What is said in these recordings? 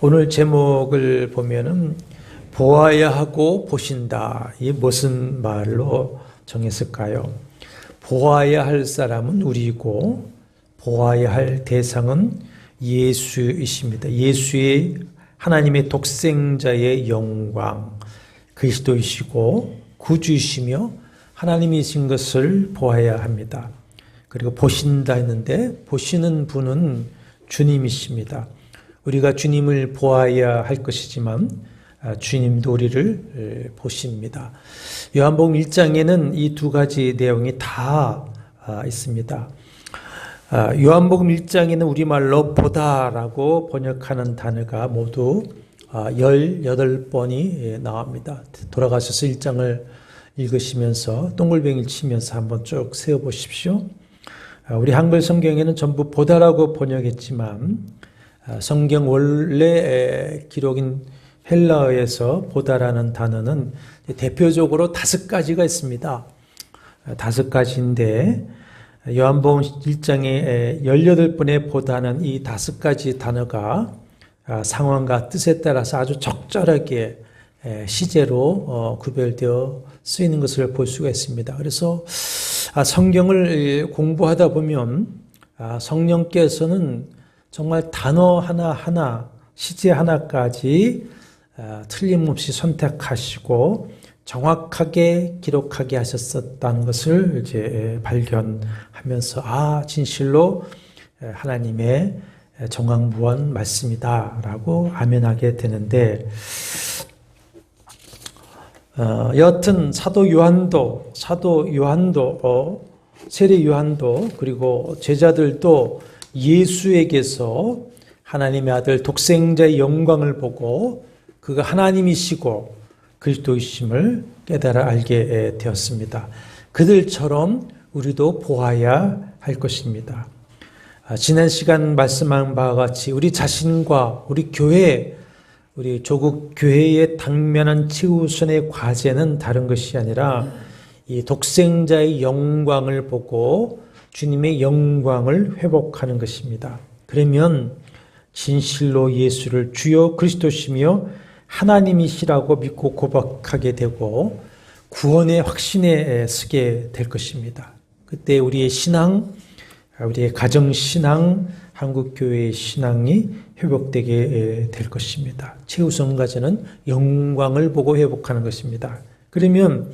오늘 제목을 보면은 보아야 하고 보신다. 이게 무슨 말로 정했을까요? 보아야 할 사람은 우리고 보아야 할 대상은 예수이십니다. 예수의 하나님의 독생자의 영광, 그리스도이시고 구주이시며 하나님이신 것을 보아야 합니다. 그리고 보신다 했는데 보시는 분은 주님이십니다. 우리가 주님을 보아야 할 것이지만 주님도 우리를 보십니다. 요한복음 1장에는 이 두 가지 내용이 다 있습니다. 요한복음 1장에는 우리말로 보다라고 번역하는 단어가 모두 18번이 나옵니다. 돌아가셔서 1장을 읽으시면서 동글뱅이를 치면서 한번 쭉 세어보십시오. 우리 한글 성경에는 전부 보다라고 번역했지만 성경 원래 기록인 헬라어에서 보다라는 단어는 대표적으로 5가지가 있습니다. 5가지인데 요한복음 1장에 18번의 보다는 이 5가지 단어가 상황과 뜻에 따라서 아주 적절하게 시제로 구별되어 쓰이는 것을 볼 수가 있습니다. 그래서 성경을 공부하다 보면 성령께서는 정말 단어 하나하나, 시제 하나까지 틀림없이 선택하시고 정확하게 기록하게 하셨었다는 것을 이제 발견하면서 진실로 하나님의 정황무한 말씀이다라고 아멘하게 되는데, 여하튼 사도 요한도 세례 요한도 그리고 제자들도 예수에게서 하나님의 아들 독생자의 영광을 보고 그가 하나님이시고 그리스도이심을 깨달아 알게 되었습니다. 그들처럼 우리도 보아야 할 것입니다. 지난 시간 말씀한 바와 같이 우리 자신과 우리 교회, 우리 조국 교회의 당면한 최우선의 과제는 다른 것이 아니라 이 독생자의 영광을 보고 주님의 영광을 회복하는 것입니다. 그러면 진실로 예수를 주여 그리스도시며 하나님이시라고 믿고 고백하게 되고 구원의 확신에 서게 될 것입니다. 그때 우리의 신앙, 우리의 가정신앙, 한국교회의 신앙이 회복되게 될 것입니다. 최우선 과제는 영광을 보고 회복하는 것입니다. 그러면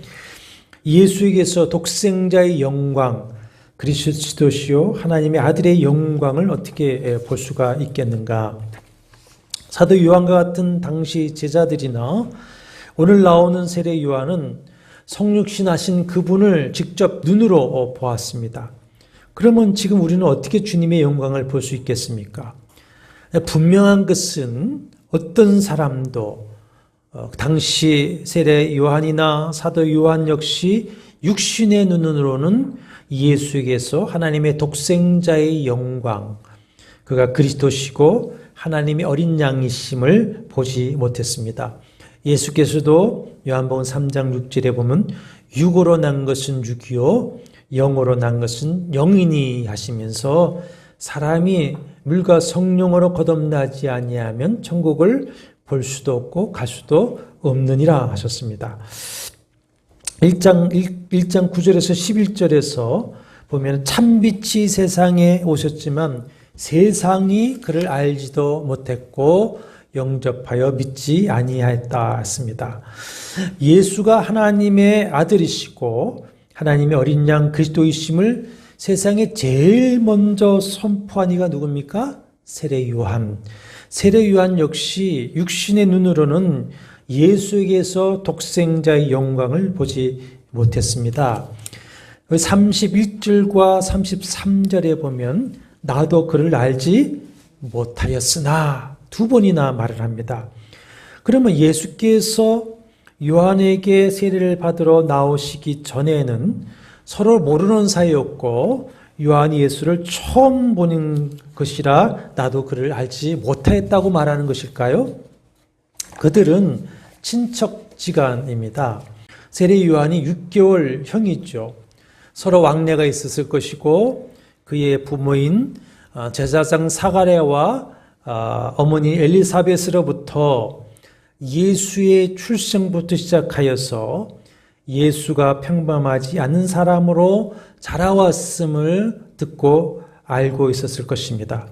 예수에게서 독생자의 영광, 그리스도시요 하나님의 아들의 영광을 어떻게 볼 수가 있겠는가? 사도 요한과 같은 당시 제자들이나 오늘 나오는 세례 요한은 성육신하신 그분을 직접 눈으로 보았습니다. 그러면 지금 우리는 어떻게 주님의 영광을 볼 수 있겠습니까? 분명한 것은 어떤 사람도 당시 세례 요한이나 사도 요한 역시 육신의 눈으로는 예수에게서 하나님의 독생자의 영광, 그가 그리스도시고 하나님의 어린 양이심을 보지 못했습니다. 예수께서도 요한복음 3장 6절에 보면 육으로 난 것은 육이요 영으로 난 것은 영이니 하시면서 사람이 물과 성령으로 거듭나지 아니하면 천국을 볼 수도 없고 갈 수도 없느니라 하셨습니다. 1장 9절에서 11절에서 보면 참빛이 세상에 오셨지만 세상이 그를 알지도 못했고 영접하여 믿지 아니하였다 했습니다. 예수가 하나님의 아들이시고 하나님의 어린 양 그리스도이심을 세상에 제일 먼저 선포한 이가 누굽니까? 세례 요한. 세례 요한 역시 육신의 눈으로는 예수에게서 독생자의 영광을 보지 못했습니다. 31절과 33절에 보면 나도 그를 알지 못하였으나 2번이나 말을 합니다. 그러면 예수께서 요한에게 세례를 받으러 나오시기 전에는 서로 모르는 사이였고 요한이 예수를 처음 보는 것이라 나도 그를 알지 못하였다고 말하는 것일까요? 그들은 친척지간입니다. 세례 요한이 6개월 형이죠. 서로 왕래가 있었을 것이고 그의 부모인 제사장 사가랴와 어머니 엘리사벳으로부터 예수의 출생부터 시작하여서 예수가 평범하지 않은 사람으로 자라왔음을 듣고 알고 있었을 것입니다.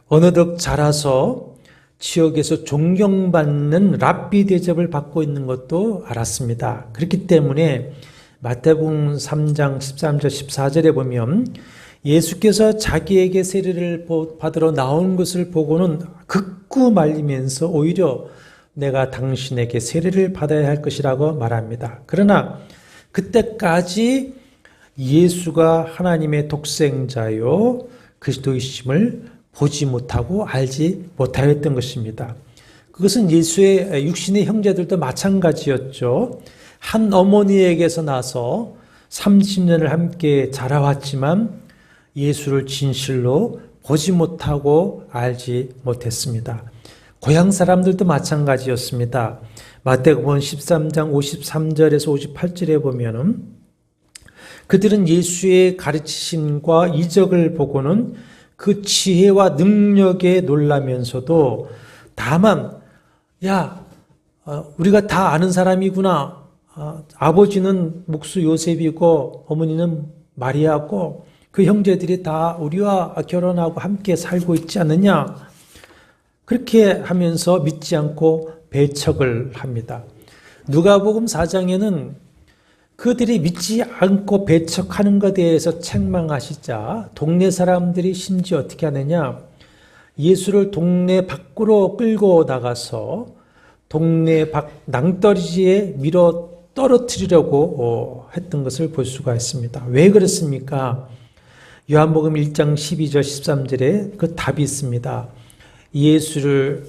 어느덧 자라서 지역에서 존경받는 랍비 대접을 받고 있는 것도 알았습니다. 그렇기 때문에 마태복음 3장 13절 14절에 보면 예수께서 자기에게 세례를 받으러 나온 것을 보고는 극구 말리면서 오히려 내가 당신에게 세례를 받아야 할 것이라고 말합니다. 그러나 그때까지 예수가 하나님의 독생자요 그리스도이심을 보지 못하고 알지 못하였던 것입니다. 그것은 예수의 육신의 형제들도 마찬가지였죠. 한 어머니에게서 나서 30년을 함께 자라왔지만 예수를 진실로 보지 못하고 알지 못했습니다. 고향 사람들도 마찬가지였습니다. 마태복음 13장 53절에서 58절에 보면은 그들은 예수의 가르치심과 이적을 보고는 그 지혜와 능력에 놀라면서도 다만 우리가 다 아는 사람이구나. 아버지는 목수 요셉이고 어머니는 마리아고 그 형제들이 다 우리와 결혼하고 함께 살고 있지 않느냐. 그렇게 하면서 믿지 않고 배척을 합니다. 누가복음 4장에는 그들이 믿지 않고 배척하는 것에 대해서 책망하시자 동네 사람들이 심지어 어떻게 하느냐. 예수를 동네 밖으로 끌고 나가서 동네 밖 낭떠러지에 밀어 떨어뜨리려고 했던 것을 볼 수가 있습니다. 왜 그렇습니까? 요한복음 1장 12절 13절에 그 답이 있습니다. 예수를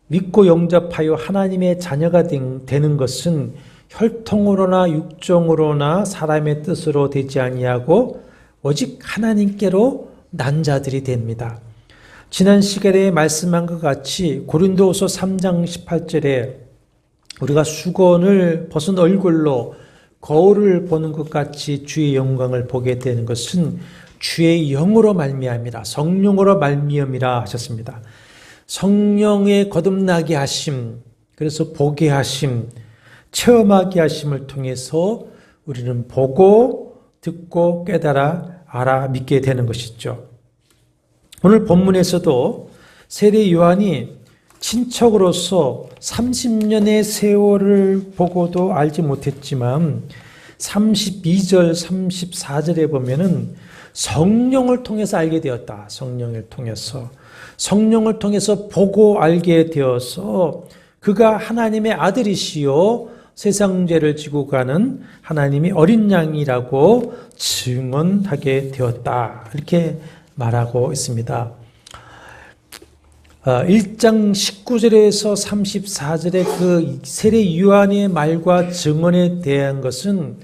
믿고 영접하여 하나님의 자녀가 되는 것은 혈통으로나 육정으로나 사람의 뜻으로 되지 아니하고 오직 하나님께로 난 자들이 됩니다. 지난 시간에 말씀한 것 같이 고린도후서 3장 18절에 우리가 수건을 벗은 얼굴로 거울을 보는 것 같이 주의 영광을 보게 되는 것은 주의 영으로 말미암이라 성령으로 말미암이라 하셨습니다. 성령의 거듭나게 하심, 그래서 보게 하심, 체험하게 하심을 통해서 우리는 보고 듣고 깨달아 알아 믿게 되는 것이죠. 오늘 본문에서도 세례 요한이 친척으로서 30년의 세월을 보고도 알지 못했지만 32절 34절에 보면은 성령을 통해서 알게 되었다. 성령을 통해서 보고 알게 되어서 그가 하나님의 아들이시요 세상 죄를 지고 가는 하나님의 어린 양이라고 증언하게 되었다. 이렇게 말하고 있습니다. 1장 19절에서 34절의 그 세례 요한의 말과 증언에 대한 것은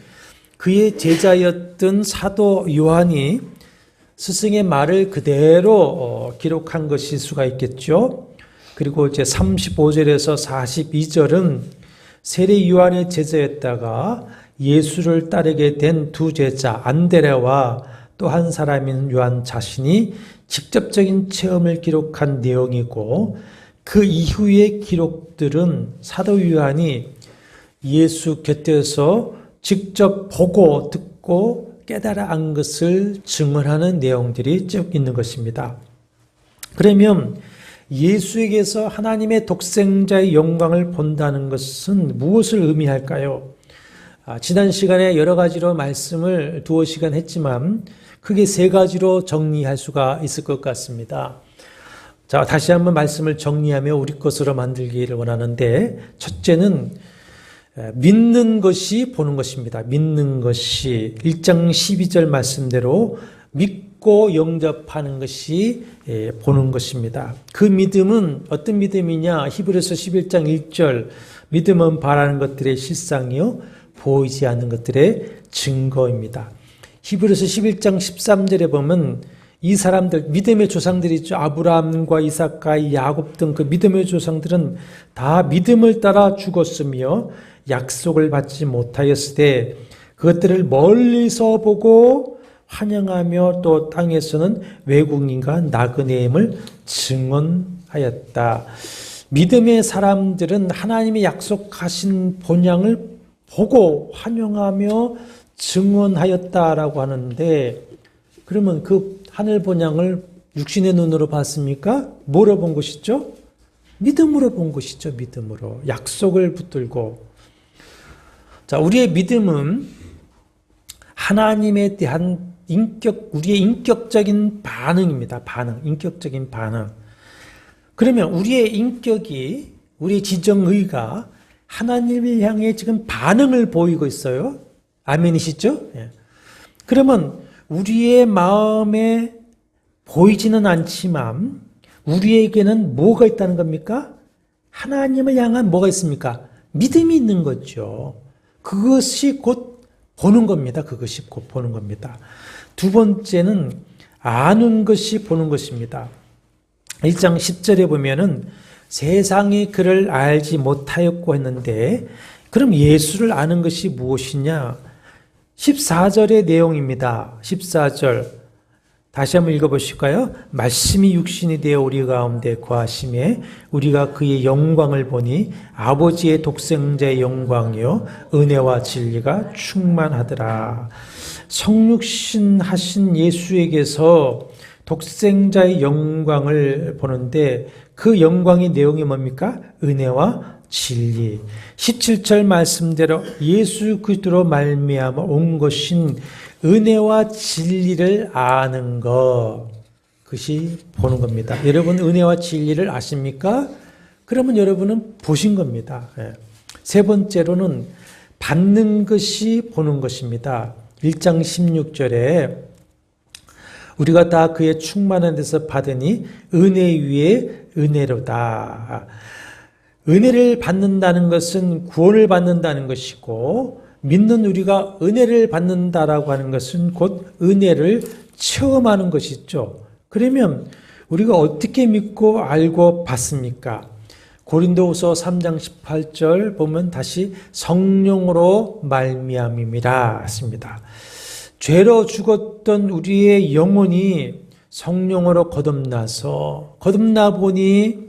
그의 제자였던 사도 요한이 스승의 말을 그대로 기록한 것일 수가 있겠죠. 그리고 이제 35절에서 42절은 세례 요한의 제자였다가 예수를 따르게 된 두 제자 안드레와 또 한 사람인 요한 자신이 직접적인 체험을 기록한 내용이고 그 이후의 기록들은 사도 요한이 예수 곁에서 직접 보고 듣고 깨달아 안 것을 증언하는 내용들이 쭉 있는 것입니다. 그러면 예수에게서 하나님의 독생자의 영광을 본다는 것은 무엇을 의미할까요? 지난 시간에 여러 가지로 말씀을 두어 시간 했지만 크게 세 가지로 정리할 수가 있을 것 같습니다. 자, 다시 한번 말씀을 정리하며 우리 것으로 만들기를 원하는데 첫째는 믿는 것이 보는 것입니다. 믿는 것이 1장 12절 말씀대로 믿고 영접하는 것이 보는 것입니다. 그 믿음은 어떤 믿음이냐? 히브리서 11장 1절 믿음은 바라는 것들의 실상이요 보이지 않는 것들의 증거입니다. 히브리서 11장 13절에 보면 이 사람들 믿음의 조상들이 있죠. 아브라함과 이삭과 야곱 등 그 믿음의 조상들은 다 믿음을 따라 죽었으며 약속을 받지 못하였을 때 그것들을 멀리서 보고 환영하며 또 땅에서는 외국인과 나그네임을 증언하였다. 하였다. 믿음의 사람들은 하나님의 약속하신 본향을 보고 환영하며 증언하였다라고 하는데, 그러면 그 하늘 본향을 육신의 눈으로 봤습니까? 뭐로 본 것이죠? 믿음으로 본 것이죠. 믿음으로. 약속을 붙들고. 자, 우리의 믿음은 하나님에 대한 우리의 인격적인 반응입니다. 인격적인 반응. 그러면 우리의 인격이, 우리의 지정의가 하나님을 향해 지금 반응을 보이고 있어요. 아멘이시죠? 예. 그러면 우리의 마음에 보이지는 않지만 우리에게는 뭐가 있다는 겁니까? 하나님을 향한 뭐가 있습니까? 믿음이 있는 거죠. 그것이 곧 보는 겁니다. 그것이 곧 보는 겁니다. 두 번째는 아는 것이 보는 것입니다. 1장 10절에 보면은 세상이 그를 알지 못하였고 했는데, 그럼 예수를 아는 것이 무엇이냐? 14절의 내용입니다. 14절 다시 한번 읽어보실까요? 말씀이 육신이 되어 우리 가운데 거하심에 우리가 그의 영광을 보니 아버지의 독생자의 영광이요 은혜와 진리가 충만하더라. 성육신 하신 예수에게서 독생자의 영광을 보는데 그 영광의 내용이 뭡니까? 은혜와 진리. 17절 말씀대로 예수 그리스도로 말미암아 온 것인 은혜와 진리를 아는 것, 그것이 보는 겁니다. 여러분 은혜와 진리를 아십니까? 그러면 여러분은 보신 겁니다. 세 번째로는 받는 것이 보는 것입니다. 1장 16절에 우리가 다 그의 충만한 데서 받으니 은혜 위에 은혜로다. 은혜를 받는다는 것은 구원을 받는다는 것이고, 믿는 우리가 은혜를 받는다라고 하는 것은 곧 은혜를 체험하는 것이죠. 그러면 우리가 어떻게 믿고 알고 받습니까? 고린도후서 3장 18절 보면 다시 성령으로 말미암음이라 했습니다. 죄로 죽었던 우리의 영혼이 성령으로 거듭나 보니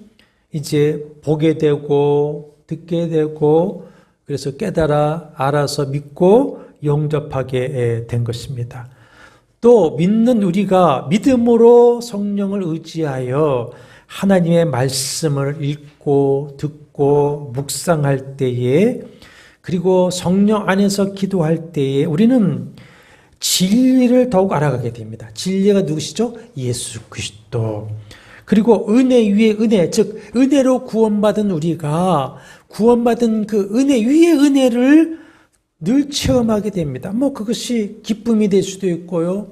이제 보게 되고 듣게 되고, 그래서 깨달아 알아서 믿고 영접하게 된 것입니다. 또 믿는 우리가 믿음으로 성령을 의지하여 하나님의 말씀을 읽고 듣고 묵상할 때에, 그리고 성령 안에서 기도할 때에 우리는 진리를 더욱 알아가게 됩니다. 진리가 누구시죠? 예수 그리스도. 그리고 은혜 위에 은혜, 즉 은혜로 구원받은 우리가 구원받은 그 은혜 위에 은혜를 늘 체험하게 됩니다. 그것이 기쁨이 될 수도 있고요,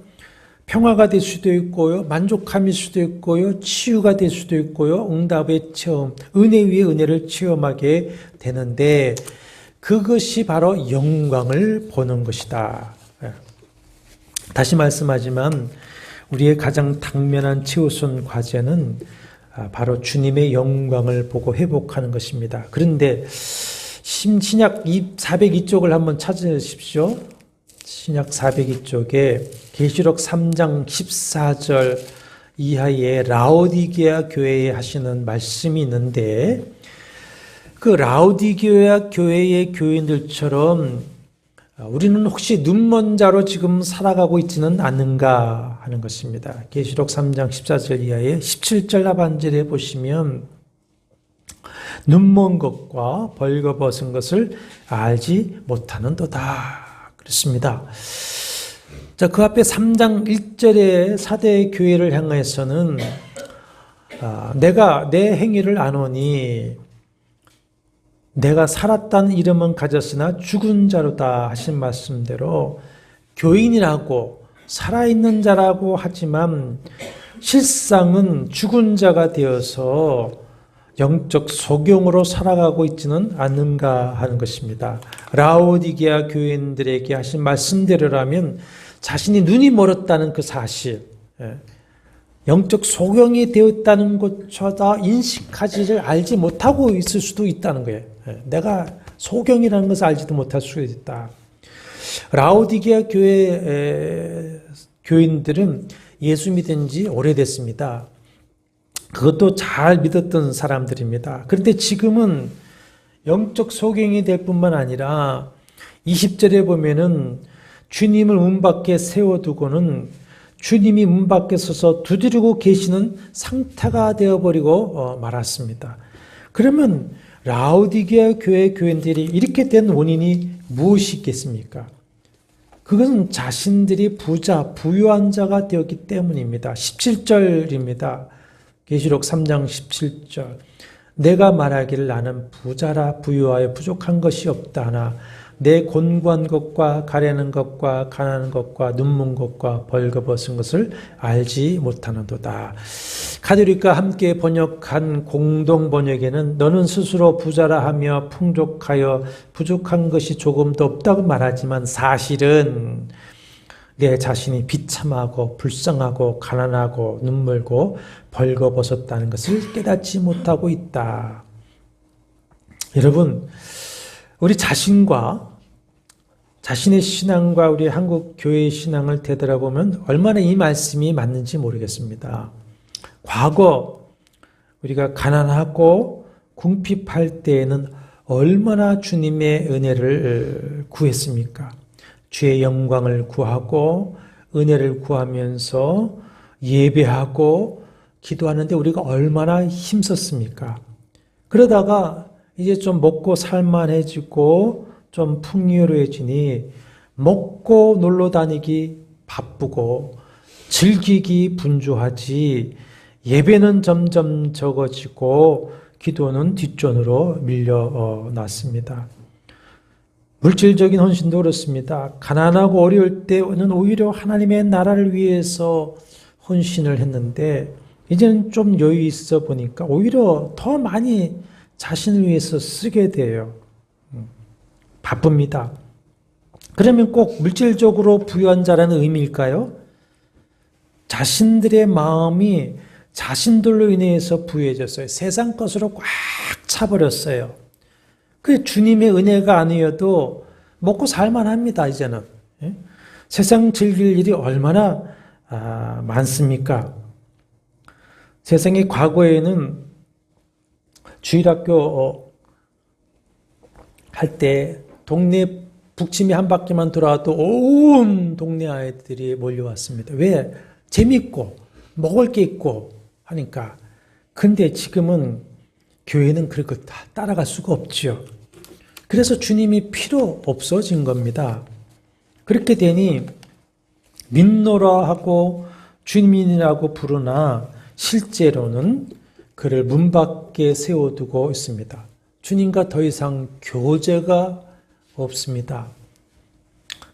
평화가 될 수도 있고요, 만족함일 수도 있고요, 치유가 될 수도 있고요, 응답의 체험, 은혜 위에 은혜를 체험하게 되는데, 그것이 바로 영광을 보는 것이다. 다시 말씀하지만 우리의 가장 당면한 최우선 과제는 바로 주님의 영광을 보고 회복하는 것입니다. 그런데 신약 402쪽을 한번 찾으십시오. 신약 402쪽에 계시록 3장 14절 이하에 라오디게아 교회에 하시는 말씀이 있는데, 그 라오디게아 교회의 교인들처럼 우리는 혹시 눈먼 자로 지금 살아가고 있지는 않는가 하는 것입니다. 계시록 3장 14절 이하에 17절 하반절에 보시면 눈먼 것과 벌거벗은 것을 알지 못하는도다 그렇습니다. 자, 그 앞에 3장 1절의 사대 교회를 향해서는 내가 내 행위를 아노니 내가 살았다는 이름은 가졌으나 죽은 자로다 하신 말씀대로 교인이라고 살아있는 자라고 하지만 실상은 죽은 자가 되어서 영적 소경으로 살아가고 있지는 않는가 하는 것입니다. 라오디게아 교인들에게 하신 말씀대로라면 자신이 눈이 멀었다는 그 사실, 영적 소경이 되었다는 것조차 인식하지를 알지 못하고 있을 수도 있다는 거예요. 내가 소경이라는 것을 알지도 못할 수도 있다. 라오디게아 교회 교인들은 예수 믿은 지 오래됐습니다. 그것도 잘 믿었던 사람들입니다. 그런데 지금은 영적 소경이 될 뿐만 아니라 20절에 보면은 주님을 문 밖에 세워두고는 주님이 문 밖에 서서 두드리고 계시는 상태가 되어버리고 말았습니다. 그러면 라오디게아 교회 교인들이 이렇게 된 원인이 무엇이 있겠습니까? 그것은 자신들이 부유한 자가 되었기 때문입니다. 17절입니다. 계시록 3장 17절. 내가 말하기를 나는 부자라 부유하여 부족한 것이 없다 하나 내 곤고한 것과 가려는 것과 가난한 것과 눈먼 것과 벌거벗은 것을 알지 못하는도다. 가톨릭과 함께 번역한 공동 번역에는 너는 스스로 부자라 하며 풍족하여 부족한 것이 조금도 없다고 말하지만 사실은 내 자신이 비참하고 불쌍하고 가난하고 눈물고 벌거벗었다는 것을 깨닫지 못하고 있다. 여러분, 우리 자신의 신앙과 우리 한국 교회의 신앙을 되돌아보면 얼마나 이 말씀이 맞는지 모르겠습니다. 과거 우리가 가난하고 궁핍할 때에는 얼마나 주님의 은혜를 구했습니까? 주의 영광을 구하고 은혜를 구하면서 예배하고 기도하는데 우리가 얼마나 힘썼습니까? 그러다가 이제 좀 먹고 살만해지고 좀 풍요로워지니 먹고 놀러 다니기 바쁘고 즐기기 분주하지 예배는 점점 적어지고 기도는 뒷전으로 밀려났습니다. 물질적인 헌신도 그렇습니다. 가난하고 어려울 때는 오히려 하나님의 나라를 위해서 헌신을 했는데 이제는 좀 여유 있어 보니까 오히려 더 많이 자신을 위해서 쓰게 돼요. 바쁩니다. 그러면 꼭 물질적으로 부유한 자라는 의미일까요? 자신들의 마음이 자신들로 인해서 부유해졌어요. 세상 것으로 꽉 차버렸어요. 그 주님의 은혜가 아니어도 먹고 살만합니다. 이제는. 세상 즐길 일이 얼마나 많습니까? 세상의 과거에는 주일학교 할 때 동네 북침이 한 바퀴만 돌아와도 온 동네 아이들이 몰려왔습니다. 왜? 재밌고 먹을 게 있고 하니까. 근데 지금은 교회는 그걸 다 따라갈 수가 없지요. 그래서 주님이 필요 없어진 겁니다. 그렇게 되니 믿노라 하고 주님이라고 부르나 실제로는 그를 문 밖에 세워두고 있습니다. 주님과 더 이상 교제가 없습니다.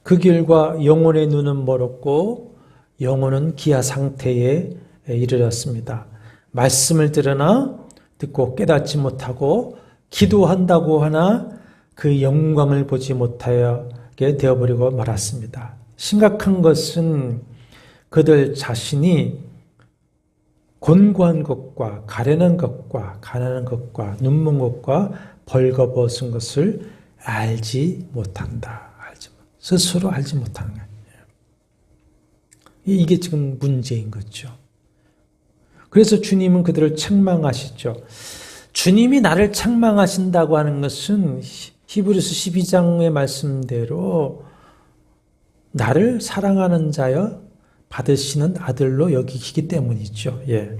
그 결과 영혼의 눈은 멀었고 영혼은 기아 상태에 이르렀습니다. 말씀을 들으나 듣고 깨닫지 못하고 기도한다고 하나 그 영광을 보지 못하게 되어버리고 말았습니다. 심각한 것은 그들 자신이 곤고한 것과 가련한 것과 가난한 것과 눈먼 것과 벌거벗은 것을 알지 못한다. 스스로 알지 못하는 거예요. 이게 지금 문제인 거죠. 그래서 주님은 그들을 책망하시죠. 주님이 나를 책망하신다고 하는 것은 히브리서 12장의 말씀대로 나를 사랑하는 자여 받으시는 아들로 여기기 때문이죠. 예.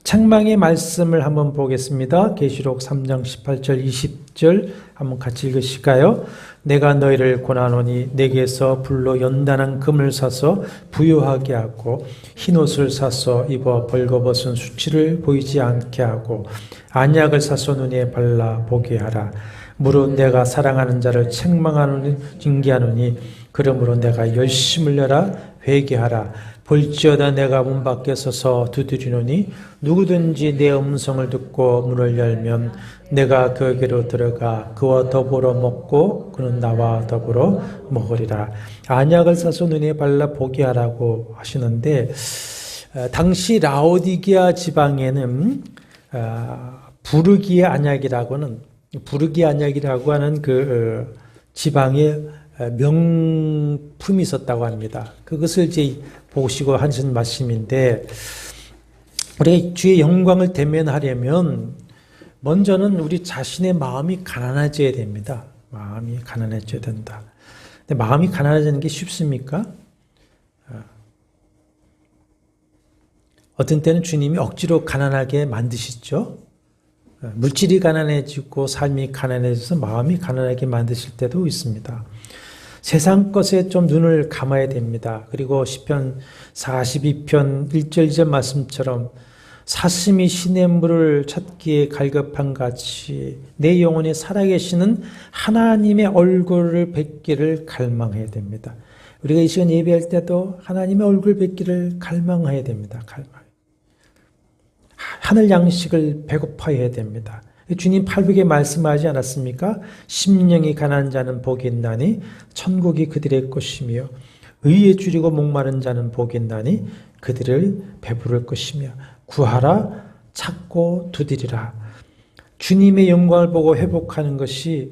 책망의 말씀을 한번 보겠습니다. 계시록 3장 18절 20절 한번 같이 읽으실까요? 내가 너희를 권하노니 내게서 불로 연단한 금을 사서 부유하게 하고 흰옷을 사서 입어 벌거벗은 수치를 보이지 않게 하고 안약을 사서 눈에 발라 보게 하라. 무릇 내가 사랑하는 자를 책망하노니 징계하노니 그러므로 내가 열심을 내라 회개하라. 볼지어다 내가 문 밖에 서서 두드리노니 누구든지 내 음성을 듣고 문을 열면 내가 그에게로 들어가 그와 더불어 먹고 그는 나와 더불어 먹으리라. 안약을 사서 눈에 발라 보게 하라고 하시는데 당시 라오디게아 지방에는 부르기아 안약이라고 하는 그 지방의 명품이 있었다고 합니다. 그것을 이제 보시고 하신 말씀인데 우리가 주의 영광을 대면하려면 먼저는 우리 자신의 마음이 가난해져야 됩니다. 마음이 가난해져야 된다. 근데 마음이 가난해지는 게 쉽습니까? 어떤 때는 주님이 억지로 가난하게 만드시죠. 물질이 가난해지고 삶이 가난해져서 마음이 가난하게 만드실 때도 있습니다. 세상 것에 좀 눈을 감아야 됩니다. 그리고 시편 42편 1절 2절 말씀처럼 사슴이 시냇물을 찾기에 갈급한 같이 내 영혼이 살아계시는 하나님의 얼굴을 뵙기를 갈망해야 됩니다. 우리가 이 시간 예배할 때도 하나님의 얼굴 뵙기를 갈망해야 됩니다. 하늘 양식을 배고파해야 됩니다. 주님 팔복에 말씀하지 않았습니까? 심령이 가난한 자는 복이 있나니 천국이 그들의 것이며 의에 줄이고 목마른 자는 복이 있나니 그들을 배부를 것이며 구하라 찾고 두드리라. 주님의 영광을 보고 회복하는 것이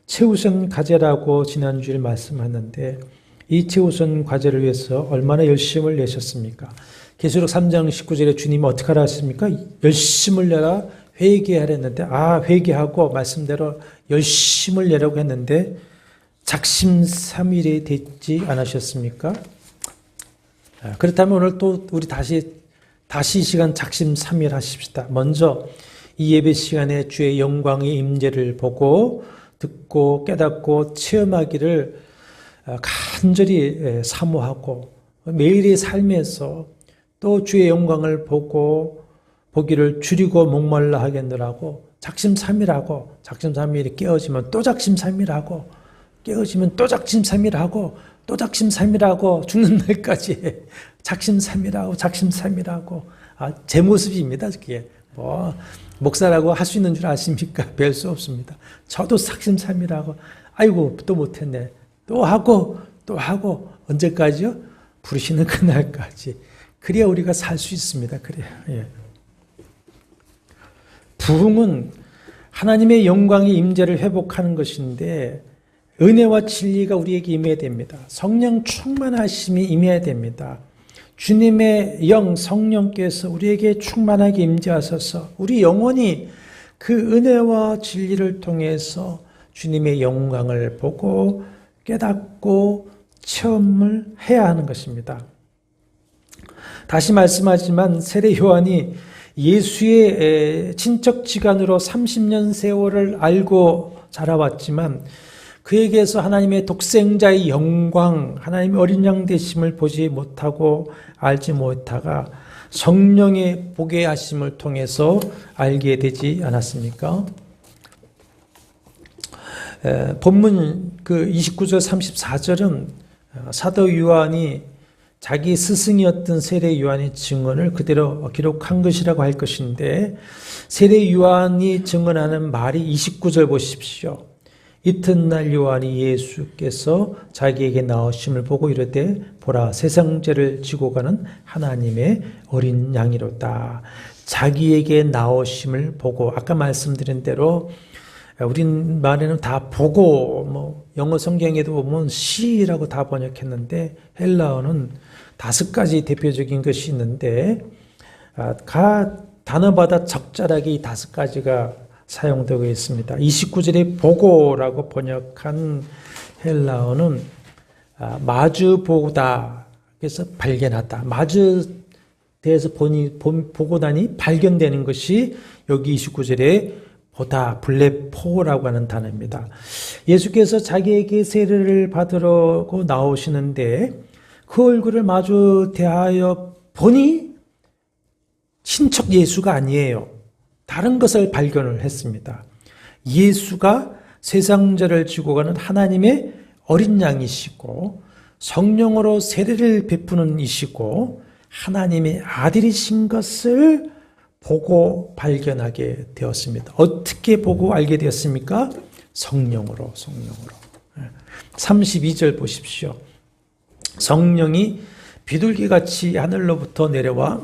최우선 과제라고 지난주에 말씀하는데 이 최우선 과제를 위해서 얼마나 열심을 내셨습니까? 계시록 3장 19절에 주님이 어떻게 하라 하십니까? 열심을 내라 회개하라 했는데 회개하고 말씀대로 열심을 내라고 했는데 작심삼일이 됐지 않으셨습니까? 그렇다면 오늘 또 우리 다시 이 시간 작심삼일 하십시다. 먼저 이 예배 시간에 주의 영광의 임재를 보고 듣고 깨닫고 체험하기를 간절히 사모하고 매일의 삶에서 또 주의 영광을 보기를 줄이고 목말라 하겠느라고 작심삼일하고 작심삼일이 깨어지면 또 작심삼일하고 깨어지면 또 작심삼일하고 또 작심삼일하고 죽는 날까지 작심삼일하고 제 모습입니다. 그게 목사라고 할 수 있는 줄 아십니까? 별 수 없습니다. 저도 작심삼일하고 아이고 또 못했네 또 하고 언제까지요? 부르시는 그날까지. 그래야 우리가 살 수 있습니다. 그래야. 예. 부흥은 하나님의 영광의 임재를 회복하는 것인데 은혜와 진리가 우리에게 임해야 됩니다. 성령 충만하심이 임해야 됩니다. 주님의 영 성령께서 우리에게 충만하게 임재하셔서 우리 영혼이 그 은혜와 진리를 통해서 주님의 영광을 보고 깨닫고 체험을 해야 하는 것입니다. 다시 말씀하지만 세례 요한이 예수의 친척지간으로 30년 세월을 알고 자라왔지만 그에게서 하나님의 독생자의 영광, 하나님의 어린 양 되심을 보지 못하고 알지 못하가 성령의 보게 하심을 통해서 알게 되지 않았습니까? 본문 29절 34절은 사도 요한이 자기 스승이었던 세례 요한의 증언을 그대로 기록한 것이라고 할 것인데 세례 요한이 증언하는 말이 29절 보십시오. 이튿날 요한이 예수께서 자기에게 나오심을 보고 이르되 보라 세상 죄를 지고 가는 하나님의 어린 양이로다. 자기에게 나오심을 보고 아까 말씀드린 대로 우린 말에는 다 보고 영어 성경에도 보면 see라고 다 번역했는데 헬라어는 5가지 대표적인 것이 있는데 단어마다 적절하게 이 5가지가 사용되고 있습니다. 29절에 보고라고 번역한 헬라어는 마주보다 그래서 발견하다. 마주 대해서 보고 나니 발견되는 것이 여기 29절에 보다 블레포라고 하는 단어입니다. 예수께서 자기에게 세례를 받으러 나오시는데 그 얼굴을 마주 대하여 보니 친척 예수가 아니에요. 다른 것을 발견을 했습니다. 예수가 세상 죄를 지고 가는 하나님의 어린 양이시고 성령으로 세례를 베푸는 이시고 하나님의 아들이신 것을 보고 발견하게 되었습니다. 어떻게 보고 알게 되었습니까? 성령으로. 32절 보십시오. 성령이 비둘기같이 하늘로부터 내려와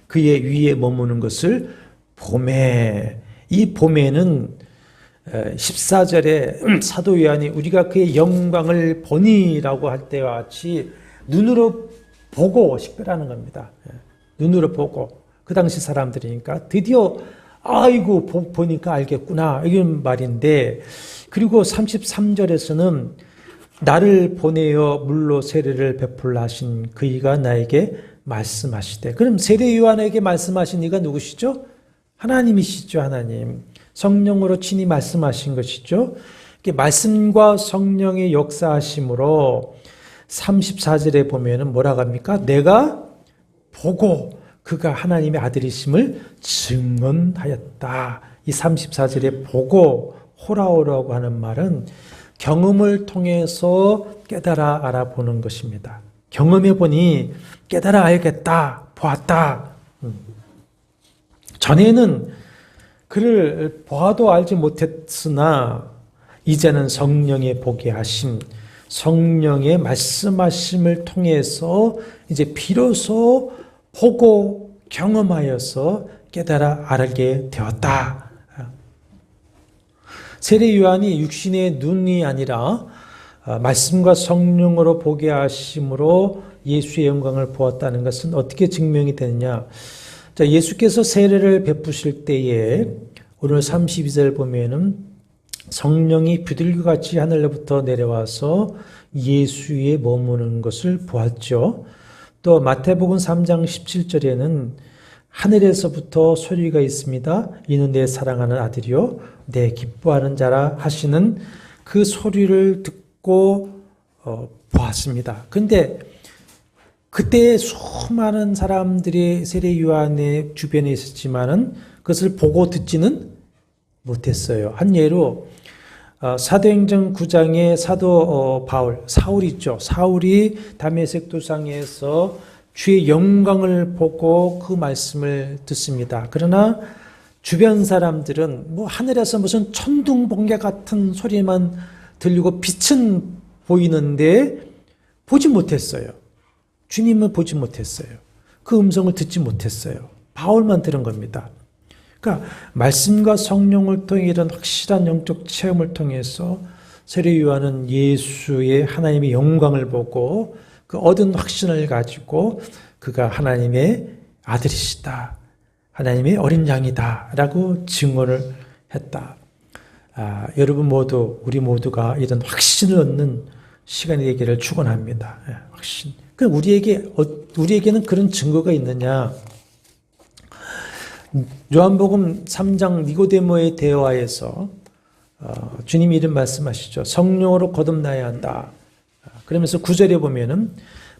그의 위에 머무는 것을 봄에, 이 봄에는 14절에 사도 요한이 우리가 그의 영광을 보니라고 할 때와 같이 눈으로 보고 식별하는 겁니다. 눈으로 보고. 그 그 당시 사람들이니까 드디어 아이고 보니까 알겠구나 이런 말인데, 그리고 33절에서는 나를 보내어 물로 세례를 베풀라 하신 그이가 나에게 말씀하시되, 그럼 세례 요한에게 말씀하신 이가 누구시죠? 하나님이시죠. 하나님. 성령으로 친히 말씀하신 것이죠. 말씀과 성령의 역사하심으로 34절에 보면은 뭐라고 합니까? 내가 보고 그가 하나님의 아들이심을 증언하였다. 이 34절에 보고 호라오라고 하는 말은 경험을 통해서 깨달아 알아보는 것입니다. 경험해 보니 깨달아 알겠다, 보았다. 전에는 그를 보아도 알지 못했으나 이제는 성령의 보게 하심, 성령의 말씀하심을 통해서 이제 비로소 보고 경험하여서 깨달아 알게 되었다. 세례 요한이 육신의 눈이 아니라 말씀과 성령으로 보게 하심으로 예수의 영광을 보았다는 것은 어떻게 증명이 되느냐? 자, 예수께서 세례를 베푸실 때에 오늘 32절 보면은 성령이 비둘기같이 하늘로부터 내려와서 예수 위에 머무는 것을 보았죠. 또 마태복음 3장 17절에는 하늘에서부터 소리가 있습니다. 이는 내 사랑하는 아들이요 내 기뻐하는 자라 하시는 그 소리를 듣고 보았습니다. 근데 그때 수많은 사람들이 세례 요한의 주변에 있었지만은 그것을 보고 듣지는 못했어요. 한 예로 사도행전 9장에 사도 바울, 사울이 있죠. 사울이 다메섹 도상에서 주의 영광을 보고 그 말씀을 듣습니다. 그러나 주변 사람들은 뭐 하늘에서 무슨 천둥 번개 같은 소리만 들리고 빛은 보이는데 보지 못했어요. 주님을 보지 못했어요. 그 음성을 듣지 못했어요. 바울만 들은 겁니다. 그러니까 말씀과 성령을 통해 이런 확실한 영적 체험을 통해서 세례 요한은 예수의 하나님의 영광을 보고 그 얻은 확신을 가지고 그가 하나님의 아들이시다, 하나님의 어린 양이다 라고 증언을 했다. 여러분 모두, 우리 모두가 이런 확신을 얻는 시간이 되기를 축원합니다. 확신. 그럼 우리에게는 그런 증거가 있느냐? 요한복음 3장 니고데모의 대화에서 주님이 이런 말씀하시죠. 성령으로 거듭나야 한다. 그러면서 9절에 보면은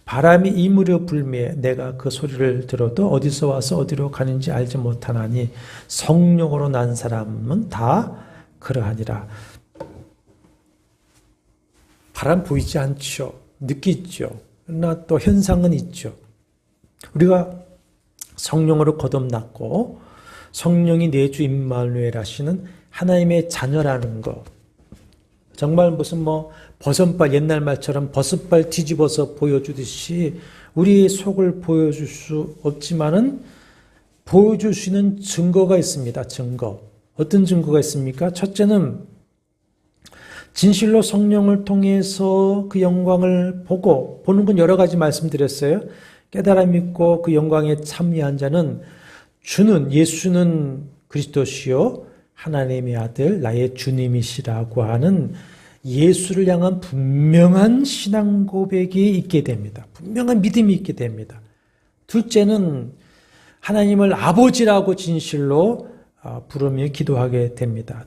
바람이 이무려 불매 내가 그 소리를 들어도 어디서 와서 어디로 가는지 알지 못하나니 성령으로 난 사람은 다 그러하니라. 바람 보이지 않죠. 느끼죠. 그러나 또 현상은 있죠. 우리가 성령으로 거듭났고 성령이 내 주 임마누엘 하시는 하나님의 자녀라는 것. 정말 무슨 버선발, 옛날 말처럼 버섯발 뒤집어서 보여주듯이 우리의 속을 보여줄 수 없지만은 보여줄 수 있는 증거가 있습니다. 증거. 어떤 증거가 있습니까? 첫째는 진실로 성령을 통해서 그 영광을 보는 건 여러 가지 말씀드렸어요. 깨달아 믿고 그 영광에 참여한 자는 예수는 그리스도시요 하나님의 아들 나의 주님이시라고 하는 예수를 향한 분명한 신앙 고백이 있게 됩니다. 분명한 믿음이 있게 됩니다. 둘째는 하나님을 아버지라고 진실로 부르며 기도하게 됩니다.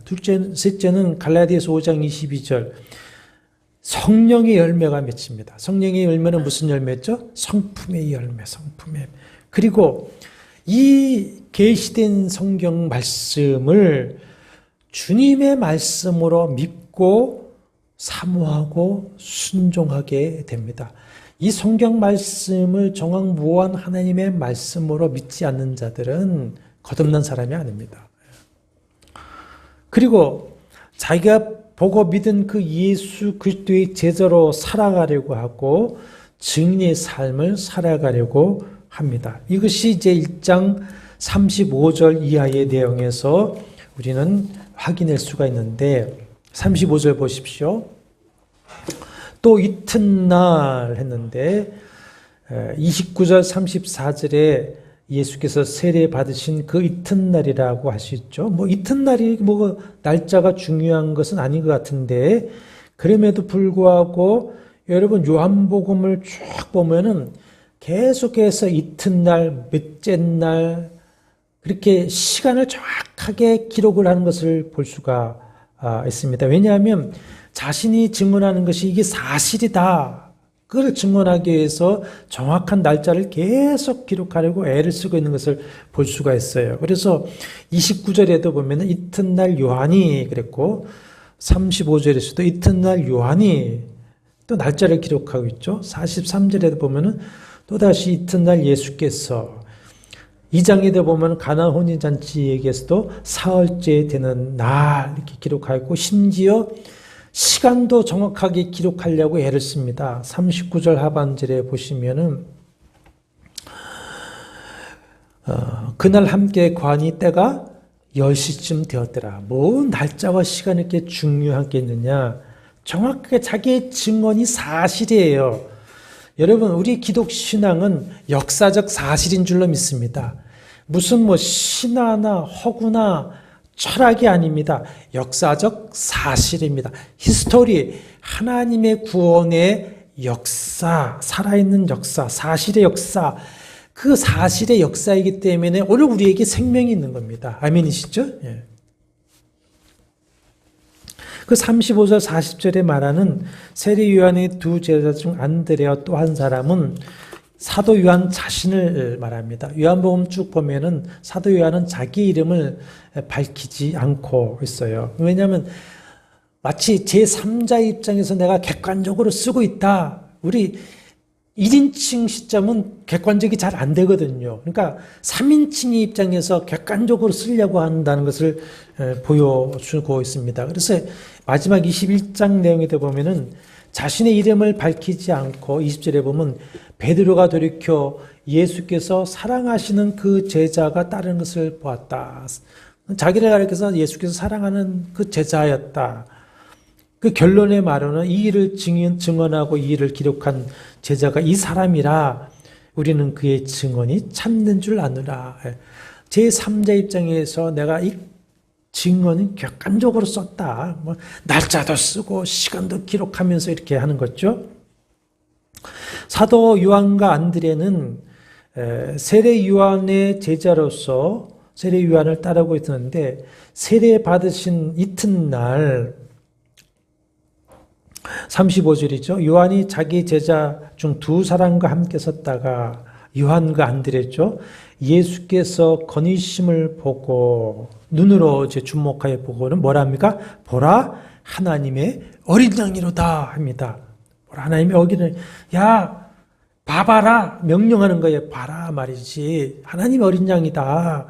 셋째는 갈라디아서 5장 22절 성령의 열매가 맺힙니다. 성령의 열매는 무슨 열매죠? 성품의 열매, 성품의. 그리고 이 계시된 성경 말씀을 주님의 말씀으로 믿고 사모하고 순종하게 됩니다. 이 성경 말씀을 정확무한 하나님의 말씀으로 믿지 않는 자들은 거듭난 사람이 아닙니다. 그리고 자기가 보고 믿은 그 예수 그리스도의 제자로 살아가려고 하고 증인의 삶을 살아가려고 합니다. 이것이 이제 1장 35절 이하의 내용에서 우리는 확인할 수가 있는데 35절 보십시오. 또 이튿날 했는데 29절 34절에 예수께서 세례 받으신 그 이튿날이라고 할 수 있죠. 뭐 이튿날이 뭐 날짜가 중요한 것은 아닌 것 같은데, 그럼에도 불구하고 여러분 요한복음을 쭉 보면은 계속해서 이튿날, 몇째 날 그렇게 시간을 정확하게 기록을 하는 것을 볼 수가 있습니다. 왜냐하면 자신이 증언하는 것이 이게 사실이다, 그걸 증언하기 위해서 정확한 날짜를 계속 기록하려고 애를 쓰고 있는 것을 볼 수가 있어요. 그래서 29절에도 보면은 이튿날 요한이 그랬고, 35절에서도 이튿날 요한이 또 날짜를 기록하고 있죠. 43절에도 보면은 또다시 이튿날 예수께서, 2장에도 보면 가나 혼인잔치에게서도 사흘째 되는 날 이렇게 기록하고, 심지어 시간도 정확하게 기록하려고 애를 씁니다. 39절 하반절에 보시면은 그날 함께 관이 때가 10시쯤 되었더라. 뭐 날짜와 시간이 이렇게 중요하겠느냐. 정확하게 자기의 증언이 사실이에요. 여러분, 우리 기독신앙은 역사적 사실인 줄로 믿습니다. 무슨 뭐 신화나 허구나 철학이 아닙니다. 역사적 사실입니다. 히스토리, 하나님의 구원의 역사, 살아있는 역사, 사실의 역사, 그 사실의 역사이기 때문에 오늘 우리에게 생명이 있는 겁니다. 아멘이시죠? 예. 그 35절 40절에 말하는 세례 요한의 두 제자 중 안드레와 또 한 사람은 사도 요한 자신을 말합니다. 요한복음 쭉 보면은 사도 요한은 자기 이름을 밝히지 않고 있어요. 왜냐하면 마치 제3자 입장에서 내가 객관적으로 쓰고 있다. 우리 1인칭 시점은 객관적이 잘 안 되거든요. 그러니까 3인칭의 입장에서 객관적으로 쓰려고 한다는 것을 보여주고 있습니다. 그래서 마지막 21장 내용에 보면은 자신의 이름을 밝히지 않고 20절에 보면 베드로가 돌이켜 예수께서 사랑하시는 그 제자가 따르는 것을 보았다. 자기를 가리켜서 예수께서 사랑하는 그 제자였다. 그 결론의 말로는 이 일을 증언하고 이 일을 기록한 제자가 이 사람이라 우리는 그의 증언이 참는 줄 아느라. 제3자 입장에서 내가 이 증언은 객관적으로 썼다. 뭐 날짜도 쓰고 시간도 기록하면서 이렇게 하는 거죠. 사도 요한과 안드레는 세례 요한의 제자로서 세례 요한을 따르고 있었는데, 세례 받으신 이튿날 35절이죠. 요한이 자기 제자 중 두 사람과 함께 섰다가, 요한과 안드레죠. 예수께서 거니심을 보고 눈으로 이제 주목하여 보고는 뭐랍니까? 보라, 하나님의 어린 양이로다 합니다. 보라, 하나님의 어린 양. 야, 봐봐라. 명령하는 거예요. 봐라 말이지. 하나님의 어린 양이다.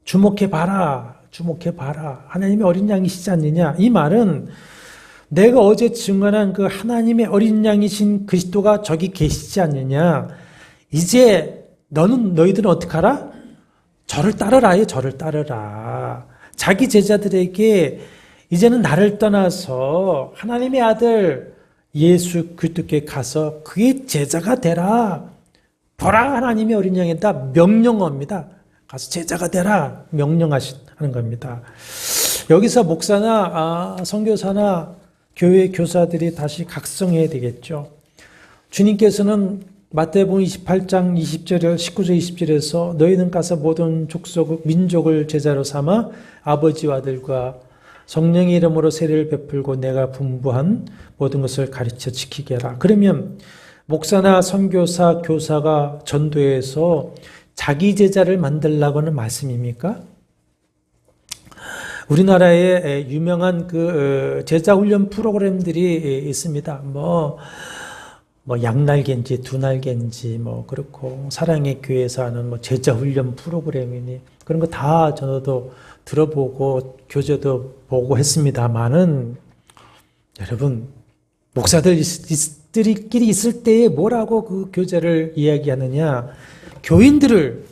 주목해봐라. 주목해봐라. 하나님의 어린 양이시지 않느냐. 이 말은 내가 어제 증언한 그 하나님의 어린 양이신 그리스도가 저기 계시지 않느냐. 이제 너희들은 어떻게 하라? 저를 따르라. 저를 따르라. 자기 제자들에게 이제는 나를 떠나서 하나님의 아들 예수 그리스도께 가서 그의 제자가 되라. 보라, 하나님의 어린 양이다. 명령어입니다. 가서 제자가 되라. 명령하는 겁니다. 여기서 목사나 선교사나 교회 교사들이 다시 각성해야 되겠죠. 주님께서는 마태복음 28장 20절, 19절, 20절에서 너희는 가서 모든 족속, 민족을 제자로 삼아 아버지와 아들과 성령의 이름으로 세례를 베풀고 내가 분부한 모든 것을 가르쳐 지키게 하라. 그러면 목사나 선교사, 교사가 전도해서 자기 제자를 만들라고 하는 말씀입니까? 우리나라에 유명한 그 제자 훈련 프로그램들이 있습니다. 뭐 양날개인지 두날개인지 뭐 그렇고, 사랑의 교회에서 하는 뭐 제자 훈련 프로그램이니 그런 거 다 저도 들어보고 교재도 보고 했습니다만은, 여러분, 목사들끼리 있을 때에 뭐라고 그 교재를 이야기하느냐. 교인들을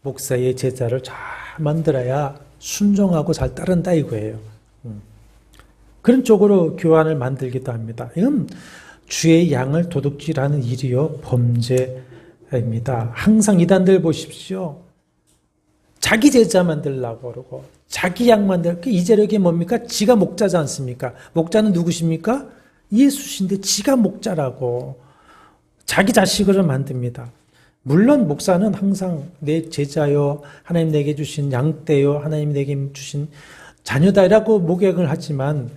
목사의 제자를 잘 만들어야 순종하고 잘 따른다 이거예요. 그런 쪽으로 교환을 만들기도 합니다. 이건 주의 양을 도둑질하는 일이요 범죄 제자입니다. 항상 이단들 보십시오. 자기 제자 만들려고 그러고 자기 양 만들고 이재력이 뭡니까? 지가 목자지 않습니까? 목자는 누구십니까? 예수신데 지가 목자라고 자기 자식을 만듭니다. 물론 목사는 항상 내 제자요, 하나님 내게 주신 양떼요, 하나님 내게 주신 자녀다라고 목약을 하지만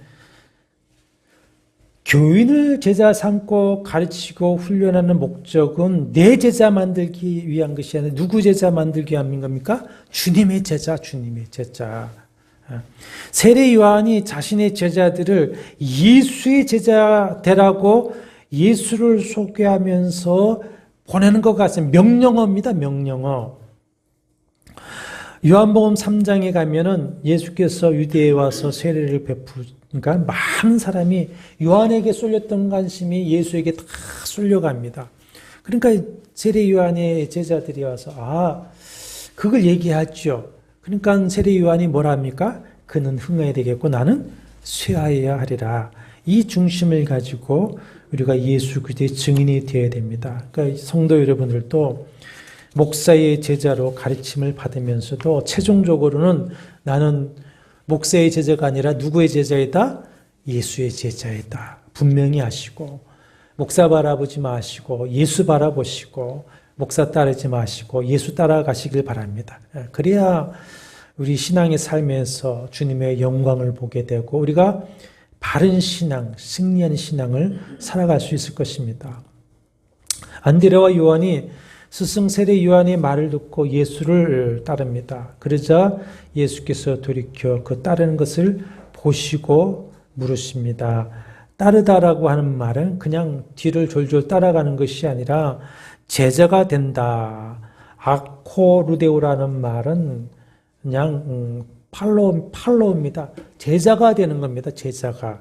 교인을 제자 삼고 가르치고 훈련하는 목적은 내 제자 만들기 위한 것이 아니라 누구 제자 만들기 위한 겁니까? 주님의 제자, 주님의 제자. 세례 요한이 자신의 제자들을 예수의 제자 되라고 예수를 소개하면서 보내는 것 같습니다. 명령어입니다. 명령어. 요한복음 3장에 가면은 예수께서 유대에 와서 세례를 베푸니까 많은 사람이 요한에게 쏠렸던 관심이 예수에게 다 쏠려갑니다. 그러니까 세례 요한의 제자들이 와서 그걸 얘기하죠. 그러니까 세례 요한이 뭐라 합니까? 그는 흥해야 되겠고 나는 쇠하여야 하리라. 이 중심을 가지고 우리가 예수 그리스도의 증인이 되어야 됩니다. 그러니까 성도 여러분들도 목사의 제자로 가르침을 받으면서도 최종적으로는 나는 목사의 제자가 아니라 누구의 제자이다? 예수의 제자이다. 분명히 아시고 목사 바라보지 마시고 예수 바라보시고 목사 따르지 마시고 예수 따라가시길 바랍니다. 그래야 우리 신앙의 삶에서 주님의 영광을 보게 되고 우리가 바른 신앙, 승리한 신앙을 살아갈 수 있을 것입니다. 안드레와 요한이 스승 세례 요한의 말을 듣고 예수를 따릅니다. 그러자 예수께서 돌이켜 그 따르는 것을 보시고 물으십니다. 따르다라고 하는 말은 그냥 뒤를 졸졸 따라가는 것이 아니라 제자가 된다. 아코루데오라는 말은 그냥 팔로우입니다. 제자가 되는 겁니다. 제자가.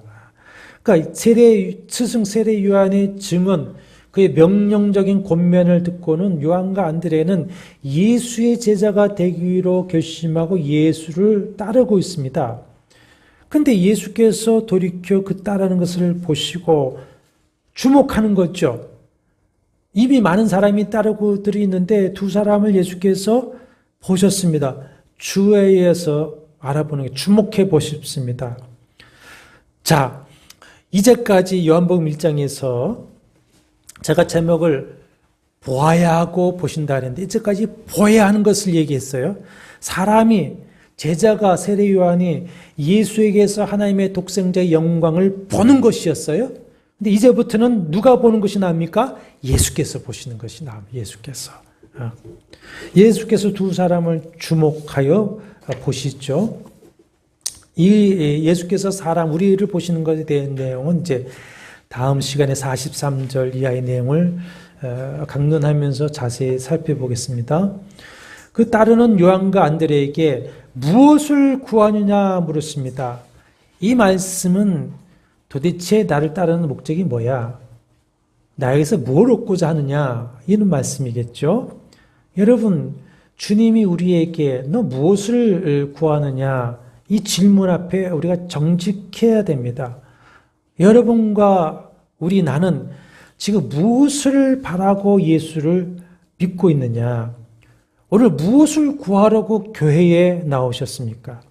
그러니까 스승 세례 요한의 증언, 그의 명령적인 권면을 듣고는 요한과 안드레는 예수의 제자가 되기로 결심하고 예수를 따르고 있습니다. 그런데 예수께서 돌이켜 그 따르는 것을 보시고 주목하는 거죠. 이미 많은 사람이 따르고 있는데 두 사람을 예수께서 보셨습니다. 주위에서 알아보는 게 주목해 보십니다. 자, 이제까지 요한복음 1장에서 제가 제목을 보아야 하고 보신다 했는데 이제까지 보아야 하는 것을 얘기했어요. 사람이 제자가 세례 요한이 예수에게서 하나님의 독생자의 영광을 보는 것이었어요. 근데 이제부터는 누가 보는 것이 나옵니까? 예수께서 보시는 것이 나옵니다. 예수께서 두 사람을 주목하여 보시죠. 이 예수께서 우리를 보시는 것에 대한 내용은 이제 다음 시간에 43절 이하의 내용을 강론하면서 자세히 살펴보겠습니다. 그 따르는 요한과 안드레에게 무엇을 구하느냐 물었습니다. 이 말씀은 도대체 나를 따르는 목적이 뭐야? 나에게서 뭘 얻고자 하느냐? 이런 말씀이겠죠. 여러분, 주님이 우리에게 너 무엇을 구하느냐? 이 질문 앞에 우리가 정직해야 됩니다. 여러분과 나는 지금 무엇을 바라고 예수를 믿고 있느냐? 오늘 무엇을 구하려고 교회에 나오셨습니까?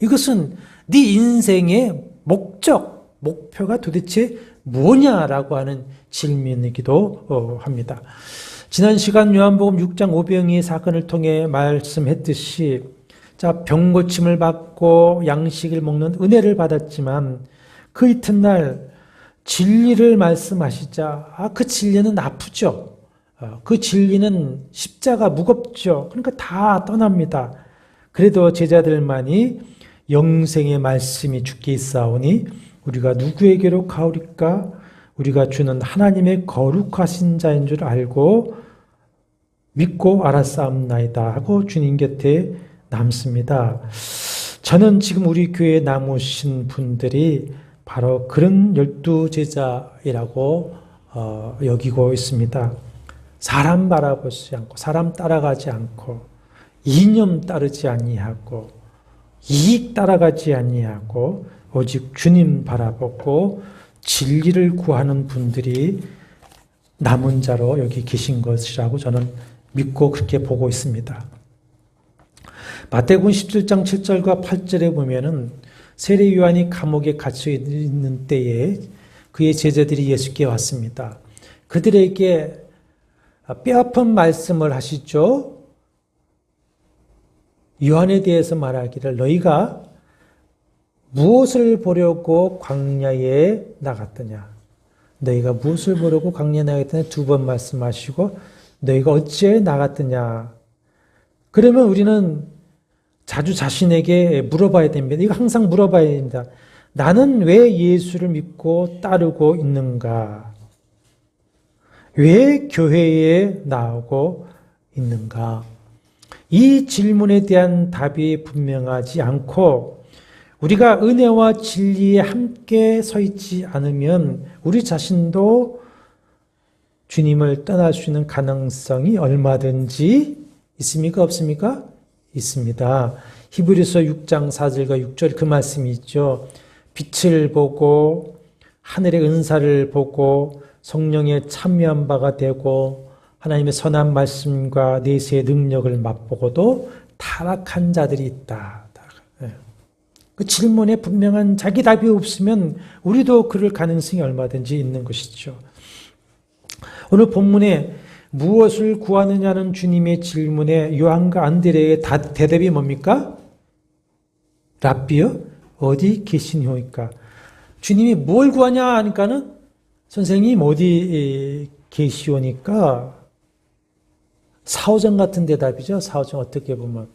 이것은 네 인생의 목표가 도대체 뭐냐라고 하는 질문이기도 합니다. 지난 시간 요한복음 6장 오병이의 사건을 통해 말씀했듯이 병 고침을 받고 양식을 먹는 은혜를 받았지만 그 이튿날 진리를 말씀하시자 그 진리는 아프죠. 그 진리는 십자가 무겁죠. 그러니까 다 떠납니다. 그래도 제자들만이 영생의 말씀이 주께 있사오니 우리가 누구에게로 가오리까? 우리가 주는 하나님의 거룩하신 자인 줄 알고 믿고 알았사옵나이다 하고 주님 곁에 남습니다. 저는 지금 우리 교회에 남으신 분들이 바로 그런 12제자이라고 여기고 있습니다. 사람 바라보지 않고 사람 따라가지 않고 이념 따르지 아니하고 이익 따라가지 아니하고 오직 주님 바라보고 진리를 구하는 분들이 남은 자로 여기 계신 것이라고 저는 믿고 그렇게 보고 있습니다. 마태복음 17장 7절과 8절에 보면은 세례 요한이 감옥에 갇혀 있는 때에 그의 제자들이 예수께 왔습니다. 그들에게 뼈아픈 말씀을 하시죠. 요한에 대해서 말하기를 너희가 무엇을 보려고 광야에 나갔더냐. 너희가 무엇을 보려고 광야에 나갔더냐 두 번 말씀하시고 너희가 어찌에 나갔더냐. 그러면 우리는 자주 자신에게 물어봐야 됩니다. 이거 항상 물어봐야 됩니다. 나는 왜 예수를 믿고 따르고 있는가? 왜 교회에 나오고 있는가? 이 질문에 대한 답이 분명하지 않고 우리가 은혜와 진리에 함께 서 있지 않으면 우리 자신도 주님을 떠날 수 있는 가능성이 얼마든지 있습니까? 없습니까? 있습니다. 히브리서 6장 4절과 6절 그 말씀이 있죠. 빛을 보고 하늘의 은사를 보고 성령에 참여한 바가 되고 하나님의 선한 말씀과 내세의 능력을 맛보고도 타락한 자들이 있다. 그 질문에 분명한 자기 답이 없으면 우리도 그럴 가능성이 얼마든지 있는 것이죠. 오늘 본문에 무엇을 구하느냐는 주님의 질문에 요한과 안드레의 대답이 뭡니까? 랍비요? 어디 계시니오니까? 주님이 뭘 구하냐 하니까는 선생님 어디 계시오니까 사오정 같은 대답이죠. 사오정 어떻게 보면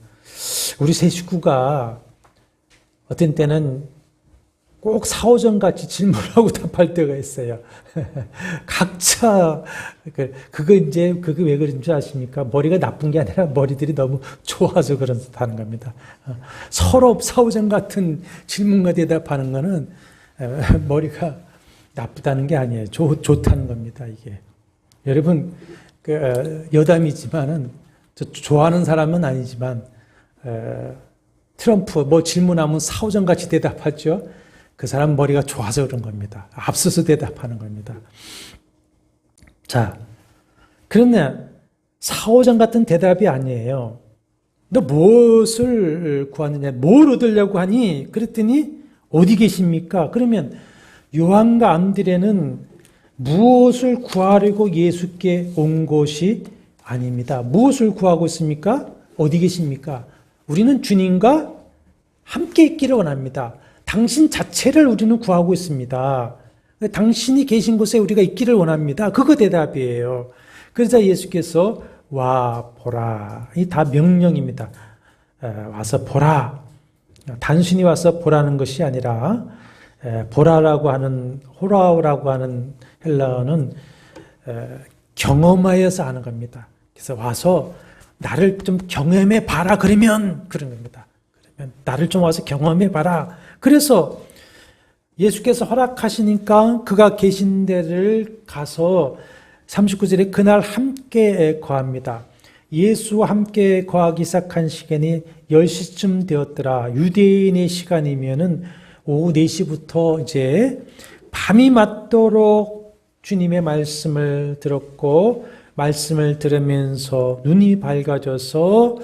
우리 세 식구가 어떤 때는 꼭 사오정같이 질문하고 답할 때가 있어요. 각자 그거 왜 그런 줄 아십니까? 머리가 나쁜 게 아니라 머리들이 너무 좋아서 그렇다는 겁니다. 서로 사오정 같은 질문과 대답하는 거는 머리가 나쁘다는 게 아니에요. 좋다는 겁니다. 이게 여러분 여담이지만은 좋아하는 사람은 아니지만 트럼프 질문하면 사오정같이 대답하죠. 그 사람 머리가 좋아서 그런 겁니다. 앞서서 대답하는 겁니다. 자, 그런데 사오정 같은 대답이 아니에요. 너 무엇을 구하느냐? 뭘 얻으려고 하니? 그랬더니 어디 계십니까? 그러면 요한과 안드레는 무엇을 구하려고 예수께 온 것이 아닙니다. 무엇을 구하고 있습니까? 어디 계십니까? 우리는 주님과 함께 있기를 원합니다. 당신 자체를 우리는 구하고 있습니다. 당신이 계신 곳에 우리가 있기를 원합니다. 그거 대답이에요. 그래서 예수께서 와 보라. 이 다 명령입니다. 와서 보라. 단순히 와서 보라는 것이 아니라 보라라고 하는 호라라고 하는 헬라어는 경험하여서 하는 겁니다. 그래서 와서 나를 좀 경험해 봐라 그러면 그런 겁니다. 그러면 나를 좀 와서 경험해 봐라. 그래서 예수께서 허락하시니까 그가 계신 데를 가서 39절에 그날 함께 거합니다. 예수와 함께 거하기 시작한 시간이 10시쯤 되었더라. 유대인의 시간이면은 오후 4시부터 이제 밤이 맞도록 주님의 말씀을 들었고 말씀을 들으면서 눈이 밝아져서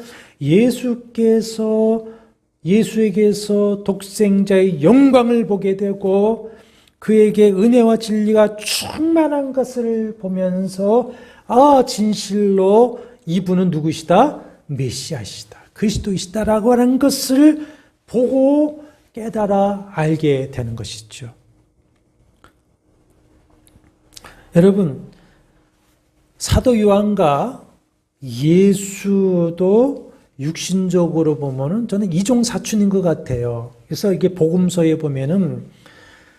예수에게서 독생자의 영광을 보게 되고 그에게 은혜와 진리가 충만한 것을 보면서 진실로 이분은 누구시다? 메시아시다. 그리스도이시다라고 하는 것을 보고 깨달아 알게 되는 것이죠. 여러분, 사도 요한과 예수도 육신적으로 보면은 저는 이종사촌인 것 같아요. 그래서 이게 복음서에 보면은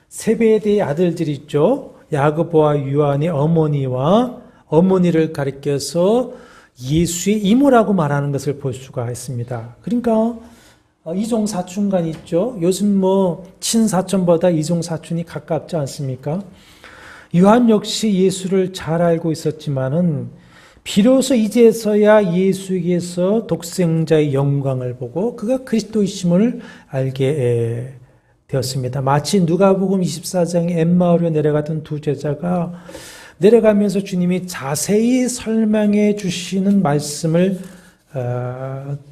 세베대의 아들들이 있죠. 야고보와 요한의 어머니와 어머니를 가리켜서 예수의 이모라고 말하는 것을 볼 수가 있습니다. 그러니까 이종사촌간 있죠. 요즘 친사촌보다 이종사촌이 가깝지 않습니까? 요한 역시 예수를 잘 알고 있었지만은 비로소 이제서야 예수에게서 독생자의 영광을 보고 그가 그리스도이심을 알게 되었습니다. 마치 누가복음 24장에 엠마오로 내려갔던 두 제자가 내려가면서 주님이 자세히 설명해 주시는 말씀을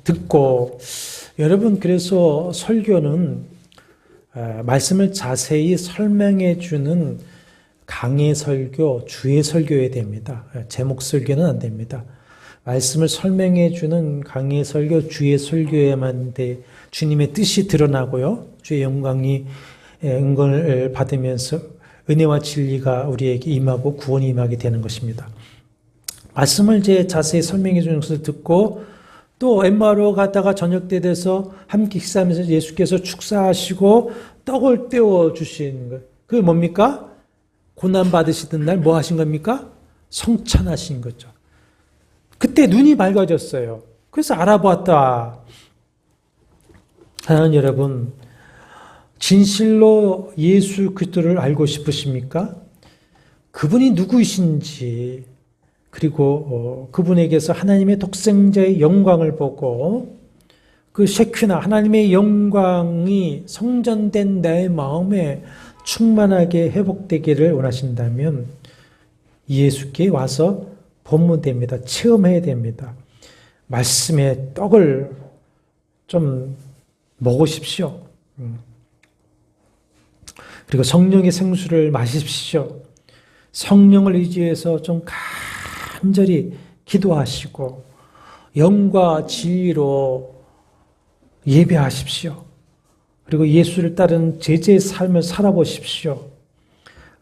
듣고, 여러분, 그래서 설교는 말씀을 자세히 설명해 주는 강의 설교, 주의 설교해야 됩니다. 제목 설교는 안 됩니다. 말씀을 설명해 주는 강의 설교, 주의 설교에만 주님의 뜻이 드러나고요. 주의 영광을 받으면서 은혜와 진리가 우리에게 임하고 구원이 임하게 되는 것입니다. 말씀을 이제 자세히 설명해 주는 것을 듣고, 또 엠마오로 가다가 저녁 때 돼서 함께 식사하면서 예수께서 축사하시고 떡을 떼어 주시는 것. 그게 뭡니까? 고난 받으시던 날 뭐 하신 겁니까? 성찬하신 거죠. 그때 눈이 밝아졌어요. 그래서 알아보았다. 사랑하는 여러분, 진실로 예수 그리스도를 알고 싶으십니까? 그분이 누구이신지, 그리고 그분에게서 하나님의 독생자의 영광을 보고 그 셰퀴나 하나님의 영광이 성전된 내 마음에 충만하게 회복되기를 원하신다면 예수께 와서 보면 됩니다. 체험해야 됩니다. 말씀의 떡을 좀 먹으십시오. 그리고 성령의 생수를 마십시오. 성령을 의지해서 좀 간절히 기도하시고 영과 진리로 예배하십시오. 그리고 예수를 따른 제자의 삶을 살아보십시오.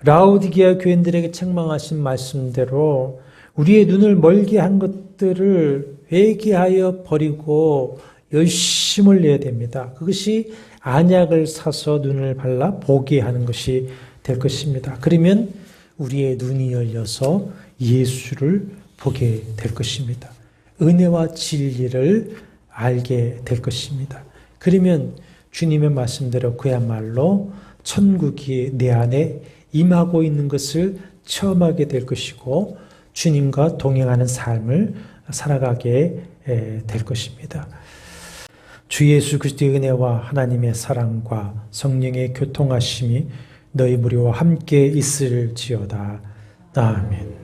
라오디게아 교인들에게 책망하신 말씀대로 우리의 눈을 멀게 한 것들을 회개하여 버리고 열심을 내야 됩니다. 그것이 안약을 사서 눈을 발라 보게 하는 것이 될 것입니다. 그러면 우리의 눈이 열려서 예수를 보게 될 것입니다. 은혜와 진리를 알게 될 것입니다. 그러면 주님의 말씀대로 그야말로 천국이 내 안에 임하고 있는 것을 체험하게 될 것이고 주님과 동행하는 삶을 살아가게 될 것입니다. 주 예수 그리스도의 은혜와 하나님의 사랑과 성령의 교통하심이 너희 무리와 함께 있을지어다. 아멘.